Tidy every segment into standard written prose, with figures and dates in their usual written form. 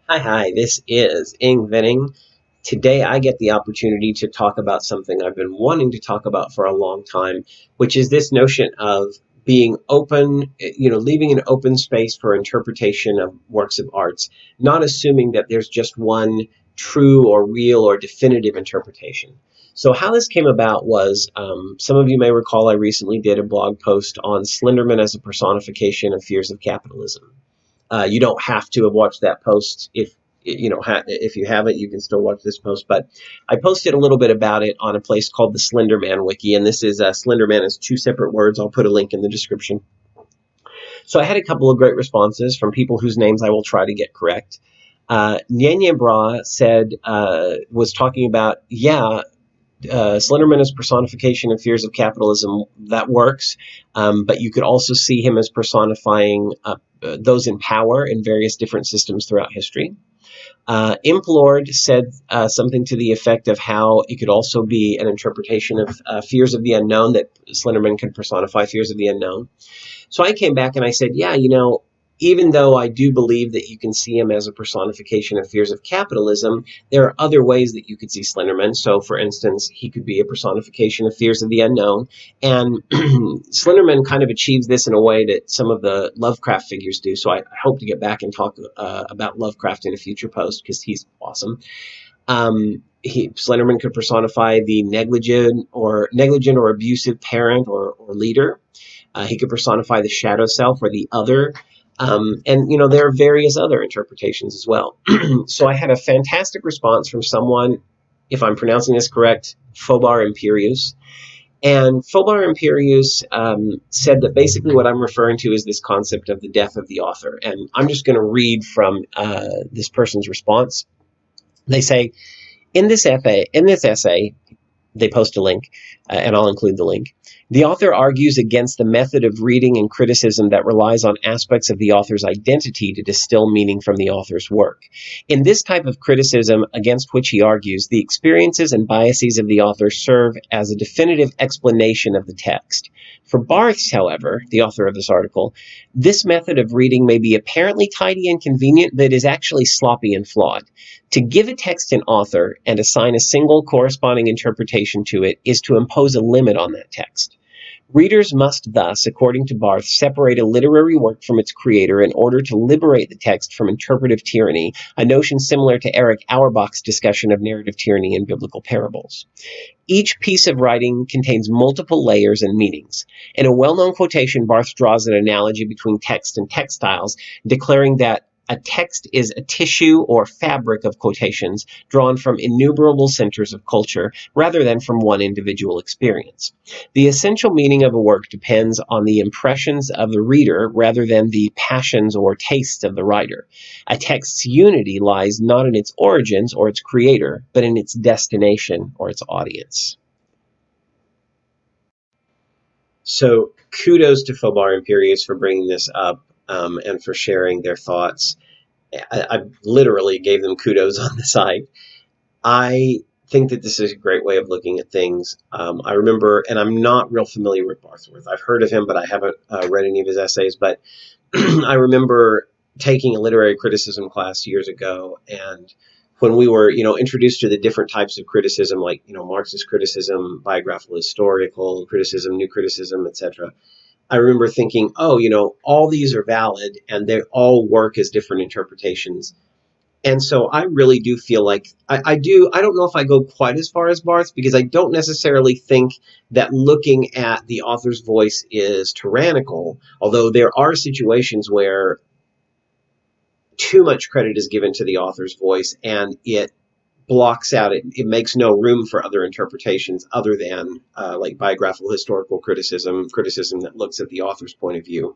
Hi, this is Ing Venning. Today I get the opportunity to talk about something I've been wanting to talk about for a long time, which is this notion of being open, leaving an open space for interpretation of works of arts, not assuming that there's just one true or real or definitive interpretation. So how this came about was, some of you may recall I recently did a blog post on Slenderman as a personification of fears of capitalism. You don't have to have watched that post. If you haven't, you can still watch this post. But I posted a little bit about it on a place called the Slender Man Wiki, and this is Slender Man is two separate words. I'll put a link in the description. So I had a couple of great responses from people whose names I will try to get correct. Nyenye Bra was talking about, Slenderman is personification of fears of capitalism. That works, but you could also see him as personifying those in power in various different systems throughout history. Implored said something to the effect of how it could also be an interpretation of fears of the unknown, that Slenderman could personify fears of the unknown. So I came back and I said, even though I do believe that you can see him as a personification of fears of capitalism, there are other ways that you could see Slenderman. So, for instance, he could be a personification of fears of the unknown. And Slenderman kind of achieves this in a way that some of the Lovecraft figures do. So I hope to get back and talk about Lovecraft in a future post because he's awesome. Slenderman could personify the negligent or abusive parent or leader. He could personify the shadow self or the other. And there are various other interpretations as well. So I had a fantastic response from someone, if I'm pronouncing this correct, Fobarimperius. And Fobarimperius said that basically what I'm referring to is this concept of the death of the author. And I'm just going to read from this person's response. They say, in this essay, they post a link, and I'll include the link. The author argues against the method of reading and criticism that relies on aspects of the author's identity to distill meaning from the author's work. In this type of criticism against which he argues, the experiences and biases of the author serve as a definitive explanation of the text. For Barthes, however, the author of this article, this method of reading may be apparently tidy and convenient, but is actually sloppy and flawed. To give a text an author and assign a single corresponding interpretation to it is to impose a limit on that text. Readers must thus, according to Barthes, separate a literary work from its creator in order to liberate the text from interpretive tyranny, a notion similar to Eric Auerbach's discussion of narrative tyranny in biblical parables. Each piece of writing contains multiple layers and meanings. In a well-known quotation, Barthes draws an analogy between text and textiles, declaring that a text is a tissue or fabric of quotations drawn from innumerable centers of culture rather than from one individual experience. The essential meaning of a work depends on the impressions of the reader rather than the passions or tastes of the writer. A text's unity lies not in its origins or its creator, but in its destination or its audience. So kudos to Fobarimperius for bringing this up and for sharing their thoughts. I literally gave them kudos on the site. I think that this is a great way of looking at things. I remember, and I'm not real familiar with Barthes. I've heard of him, but I haven't read any of his essays. But I remember taking a literary criticism class years ago, and when we were, introduced to the different types of criticism, like, Marxist criticism, biographical, historical criticism, new criticism, etc. I remember thinking, oh, all these are valid and they all work as different interpretations. And so I really do feel like I don't know if I go quite as far as Barthes, because I don't necessarily think that looking at the author's voice is tyrannical, although there are situations where too much credit is given to the author's voice and it blocks out, it makes no room for other interpretations other than like biographical historical criticism that looks at the author's point of view.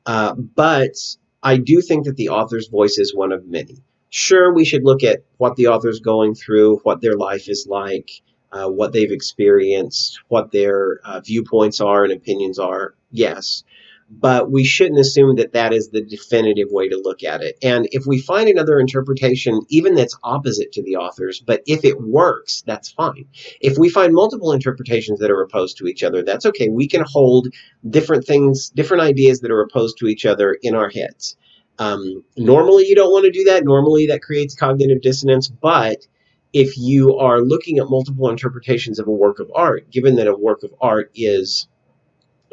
But I do think that the author's voice is one of many. Sure, we should look at what the author's going through, what their life is like, what they've experienced, what their viewpoints are and opinions are. Yes. But we shouldn't assume that that is the definitive way to look at it. And if we find another interpretation, even that's opposite to the author's, but if it works, that's fine. If we find multiple interpretations that are opposed to each other, that's okay. We can hold different things, different ideas that are opposed to each other in our heads. Normally, you don't want to do that. Normally, that creates cognitive dissonance. But if you are looking at multiple interpretations of a work of art, given that a work of art is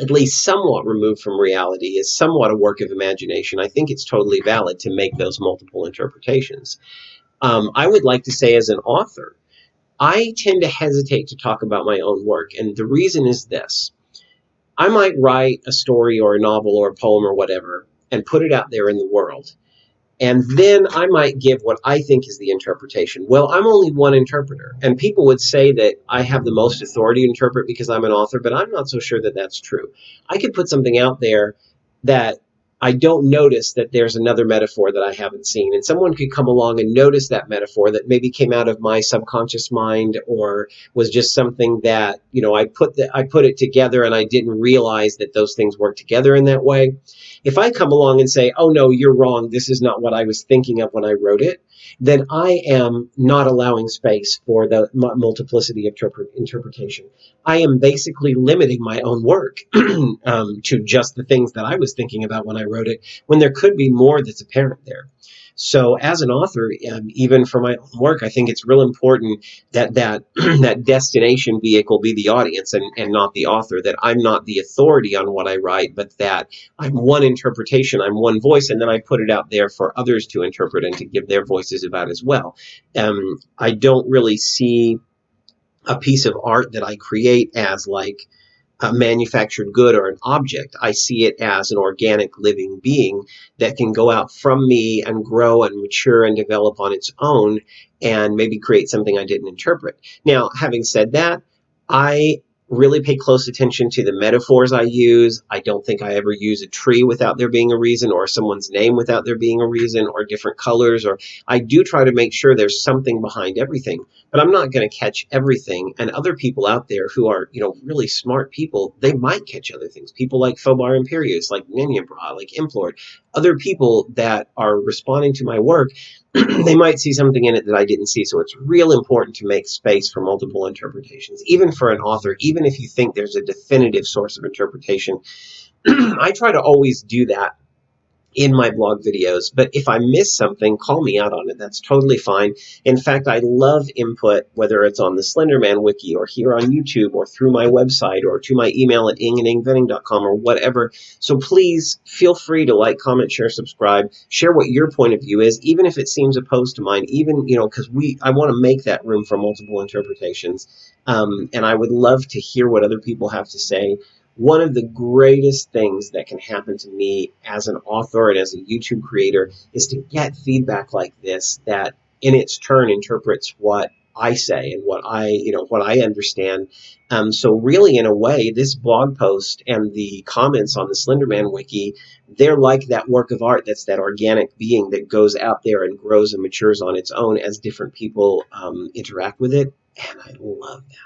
at least somewhat removed from reality, is somewhat a work of imagination, I think it's totally valid to make those multiple interpretations. I would like to say, as an author, I tend to hesitate to talk about my own work. And the reason is this: I might write a story or a novel or a poem or whatever and put it out there in the world. And then I might give what I think is the interpretation. Well, I'm only one interpreter. And people would say that I have the most authority to interpret because I'm an author, but I'm not so sure that that's true. I could put something out there that I don't notice that there's another metaphor that I haven't seen. And someone could come along and notice that metaphor that maybe came out of my subconscious mind, or was just something that, I put it together and I didn't realize that those things work together in that way. If I come along and say, oh, no, you're wrong, this is not what I was thinking of when I wrote it, then I am not allowing space for the multiplicity of interpretation. I am basically limiting my own work to just the things that I was thinking about when I wrote it, when there could be more that's apparent there. So as an author, even for my own work, I think it's real important that that destination vehicle be the audience, and not the author, that I'm not the authority on what I write, but that I'm one interpretation, I'm one voice, and then I put it out there for others to interpret and to give their voices about as well. I don't really see a piece of art that I create as like a manufactured good or an object. I see it as an organic living being that can go out from me and grow and mature and develop on its own and maybe create something I didn't interpret. Now, having said that, I really pay close attention to the metaphors I use. I don't think I ever use a tree without there being a reason, or someone's name without there being a reason, or different colors, or I do try to make sure there's something behind everything. But I'm not going to catch everything. And other people out there who are, really smart people, they might catch other things. People like Fobarimperius, like Ninjabra, like Implord, other people that are responding to my work, they might see something in it that I didn't see. So it's real important to make space for multiple interpretations, even for an author, even if you think there's a definitive source of interpretation. I try to always do that in my blog videos, but if I miss something, call me out on it. That's totally fine. In fact, I love input, whether it's on the Slender Man Wiki or here on YouTube or through my website or to my email at ingandingvenning.com or whatever. So please feel free to like, comment, share, subscribe, share what your point of view is, even if it seems opposed to mine, even, because I want to make that room for multiple interpretations. And I would love to hear what other people have to say. One of the greatest things that can happen to me as an author and as a YouTube creator is to get feedback like this that in its turn interprets what I say and what I understand. So really, in a way, this blog post and the comments on the Slenderman Wiki, they're like that work of art that's that organic being that goes out there and grows and matures on its own as different people interact with it. And I love that.